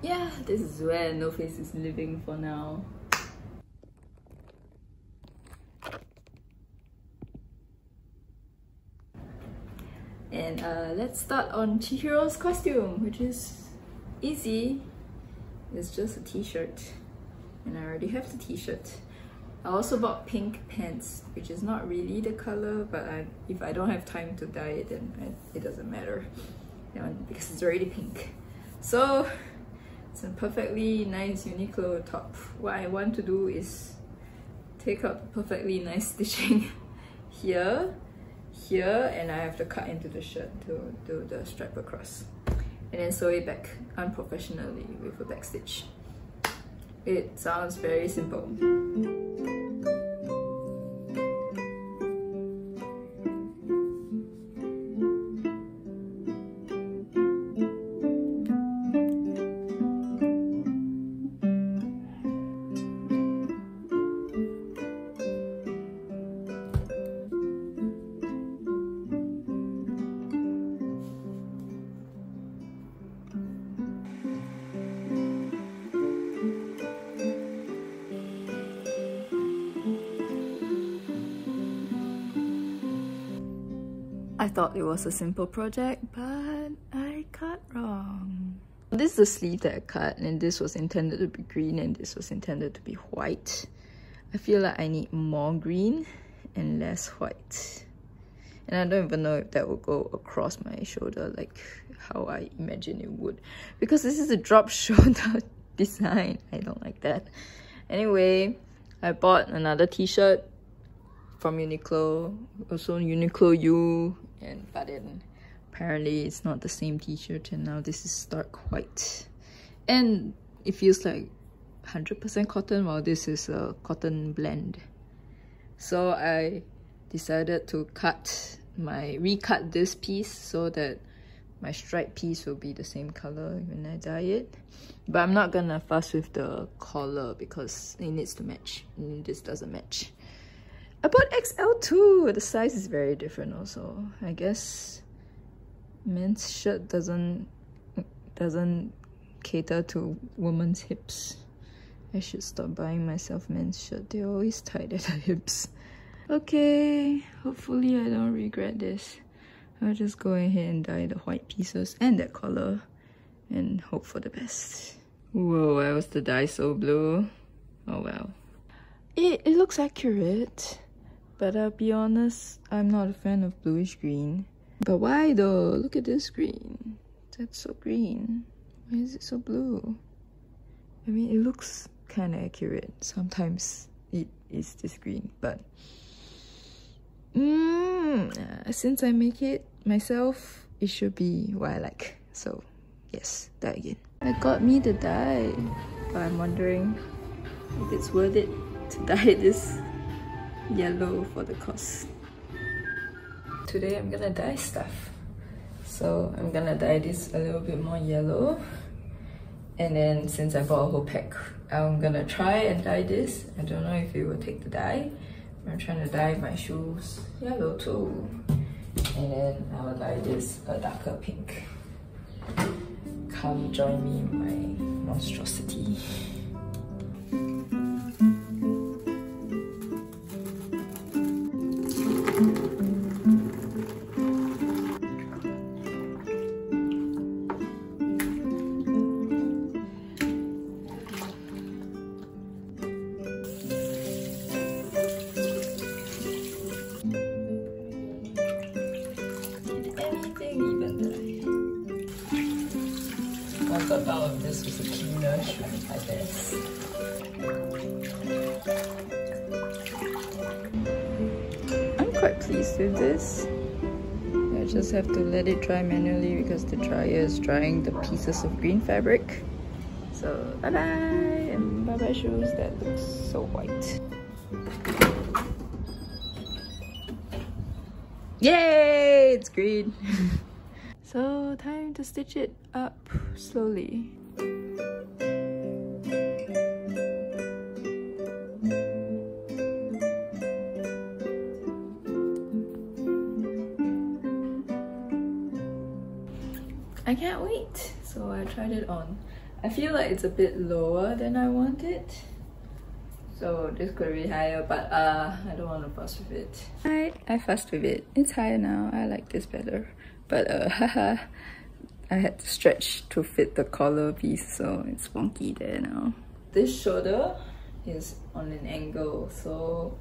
yeah, this is where No Face is living for now. And let's start on Chihiro's costume, which is easy. It's just a t-shirt, and I already have the t-shirt. I also bought pink pants, which is not really the color, but if I don't have time to dye it, then it doesn't matter, because it's already pink. So it's a perfectly nice Uniqlo top. What I want to do is take out the perfectly nice stitching here, and I have to cut into the shirt to do the stripe across, and then sew it back unprofessionally with a back stitch. It sounds very simple. I thought it was a simple project, but I cut wrong. This is the sleeve that I cut, and this was intended to be green and this was intended to be white. I feel like I need more green and less white. And I don't even know if that will go across my shoulder like how I imagine it would. Because this is a drop shoulder design. I don't like that. Anyway, I bought another t-shirt from Uniqlo, also Uniqlo U, but then apparently it's not the same t-shirt, and now this is stark white. And it feels like 100% cotton, while this is a cotton blend. So I decided to recut this piece so that my stripe piece will be the same color when I dye it. But I'm not gonna fuss with the collar because it needs to match, and this doesn't match. I bought XL too. The size is very different also. I guess men's shirt doesn't cater to women's hips. I should stop buying myself men's shirt. They're always tight at the hips. Okay, hopefully I don't regret this. I'll just go ahead and dye the white pieces and that color and hope for the best. Whoa, why was the dye so blue? Oh well. It looks accurate. But I'll be honest, I'm not a fan of bluish green. But why though? Look at this green. That's so green. Why is it so blue? I mean, it looks kind of accurate. Sometimes it is this green, but since I make it myself, it should be what I like. So yes, dye again. That got me the dye, but I'm wondering if it's worth it to dye this yellow for the cost. Today I'm gonna dye stuff. So I'm gonna dye this a little bit more yellow. And then since I bought a whole pack, I'm gonna try and dye this. I don't know if it will take the dye. I'm trying to dye my shoes yellow too. And then I will dye this a darker pink. Come join me in my monstrosity. I thought all of this was a cleaner shoe, I guess. I'm quite pleased with this. I just have to let it dry manually because the dryer is drying the pieces of green fabric. So bye bye, and bye bye shoes that look so white. Yay! It's green. So time to stitch it up slowly. I can't wait. So I tried it on. I feel like it's a bit lower than I want it. So this could be higher, but I don't want to fuss with it. I fussed with it. It's higher now. I like this better. But haha, I had to stretch to fit the collar piece, so it's wonky there now. This shoulder is on an angle, so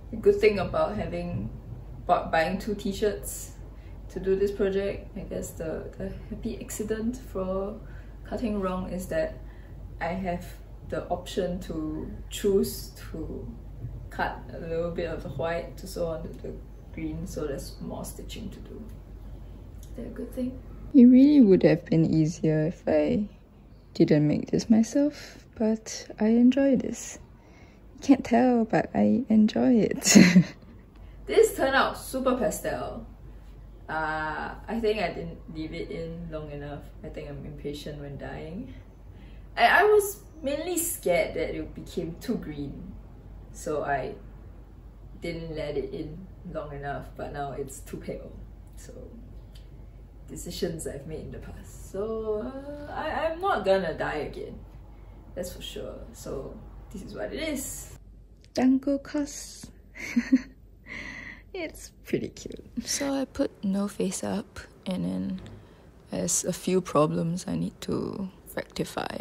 the good thing about buying 2 t-shirts to do this project, I guess the happy accident for cutting wrong is that I have the option to choose to cut a little bit of the white to sew onto the green, so there's more stitching to do. Is that a good thing? It really would have been easier if I didn't make this myself, but I enjoy this. You can't tell, but I enjoy it. This turned out super pastel. I think I didn't leave it in long enough. I think I'm impatient when dyeing. I was mainly scared that it became too green, so I didn't let it in long enough, but now it's too pale. So decisions I've made in the past. So I'm not gonna dye again, that's for sure. So this is what it is. Dango cos. It's pretty cute. So I put no face up, and then there's a few problems I need to rectify.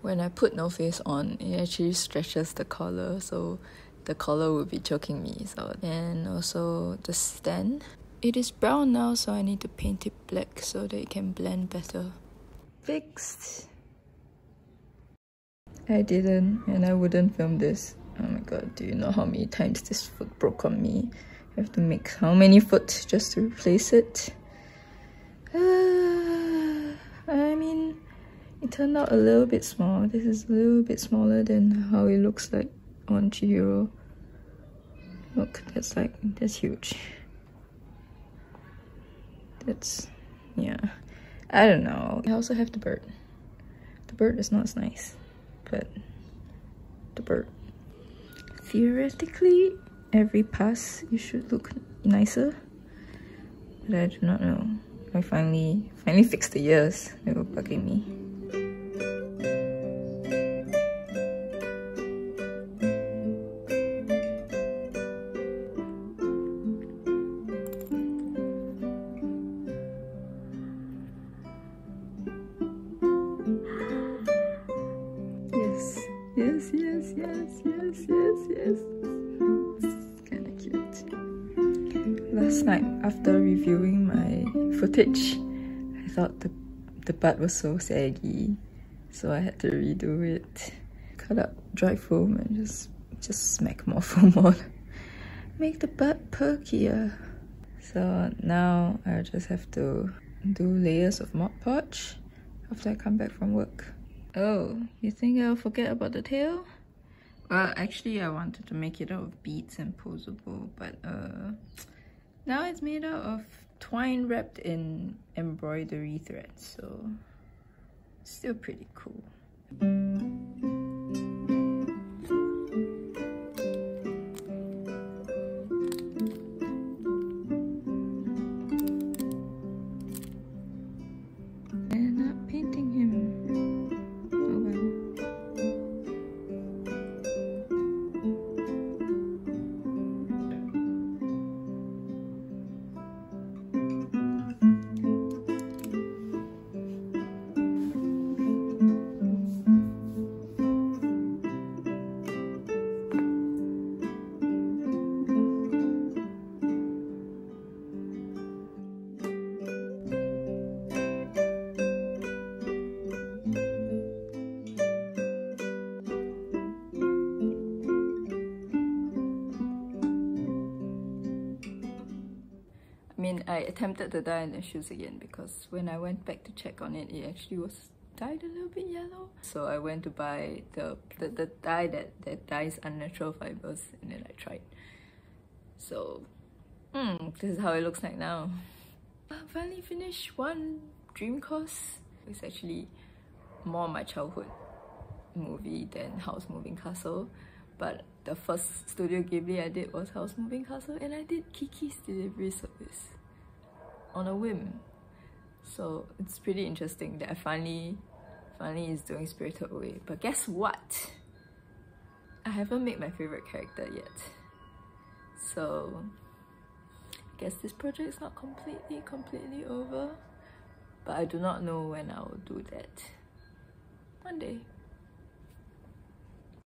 When I put no face on, it actually stretches the collar, so the collar will be choking me. And also the stand. It is brown now, so I need to paint it black so that it can blend better. Fixed. I didn't, and I wouldn't film this. Oh my god, do you know how many times this foot broke on me? I have to make how many foot just to replace it? I mean, it turned out a little bit small. This is a little bit smaller than how it looks like on Chihiro. Look, that's huge. That's, yeah. I don't know. I also have the bird. The bird is not as nice, but the bird. Theoretically, every pass you should look nicer, but I do not know. I finally fixed the ears. They were bugging me. Yes. It's kind of cute. Last night, after reviewing my footage, I thought the butt was so saggy, so I had to redo it. Cut up dry foam and just smack more foam on. Make the butt perkier. So now I just have to do layers of Mod Podge after I come back from work. Oh, you think I'll forget about the tail? Well, actually I wanted to make it out of beads and posable, but now it's made out of twine wrapped in embroidery thread, so still pretty cool. I attempted to dye in the shoes again because when I went back to check on it, it actually was dyed a little bit yellow. So I went to buy the dye that dyes unnatural fibers, and then I tried. So, this is how it looks like now. I finally finished one dream course. It's actually more my childhood movie than House Moving Castle. But the first Studio Ghibli I did was House Moving Castle, and I did Kiki's Delivery Service on a whim. So it's pretty interesting that I finally finally is doing Spirited Away. But guess what? I haven't made my favorite character yet. So I guess this project is not completely over. But I do not know when I will do that. One day.